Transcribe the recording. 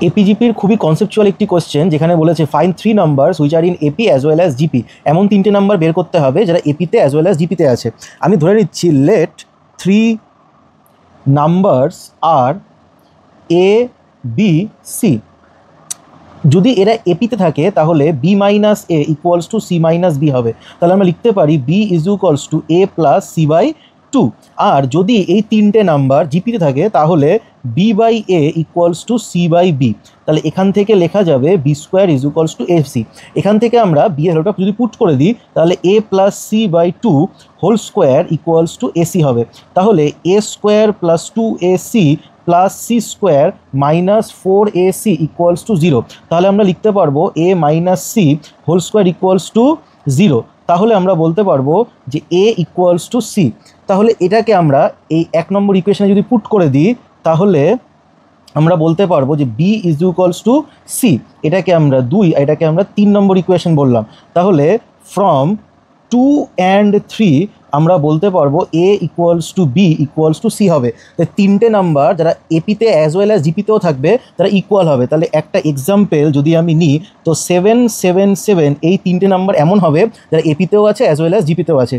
এপিজিপির খুবই কনসেপচুয়াল একটি কোশ্চেন, যেখানে বলেছে find 3 numbers which are in AP as well as GP. এমন 3টে নাম্বার বের করতে হবে যারা এপিতে অ্যাজ ওয়েল অ্যাজ জিপিতে আছে। আমি ধরে নিচ্ছি let 3 numbers are A B C. যদি এরা এপিতে থাকে তাহলে B minus A equals to C minus B হবে। তাহলে আমরা লিখতে পারি B is equals to A plus C by 2। আর যদি এই 3টে নাম্বার জিপিতে থাকে তাহলে B by A equals to C by B. তাহলে এখান থেকে লেখা যাবে B square is equals to F C. এখান থেকে আমরা বি এর ভ্যালুটা যদি পুট করে দিই তাহলে A plus C by 2 whole square equals to AC হবে। তাহলে A square plus 2ac plus C square minus 4ac equals to 0। তাহলে আমরা লিখতে পারবো A minus C whole square equals to 0। তাহলে আমরা বলতে পারবো যে এ ইকুয়ালস টু সি। তাহলে এটাকে আমরা এই 1 নম্বর ইকুয়েশনে যদি পুট করে দিই তাহলে আমরা বলতে পারবো যে B is equals to C. এটাকে আমরা 2, এটাকে আমরা 3 নম্বর ইকুয়েশন বললাম। তাহলে ফ্রম 2 and 3 আমরা বলতে পারবো A equals to B equals to C হবে। তো 3টে নাম্বার যারা এপিতে অ্যাজ ওয়েল অ্যাজ জিপিতেও থাকবে তারা ইকুয়াল হবে। তাহলে একটা এক্সাম্পল যদি আমি নিই তো 7 7 7 এই 3টে নাম্বার এমন হবে যারা এপিতেও আছে অ্যাজ ওয়েল অ্যাজ জিপিতেও আছে।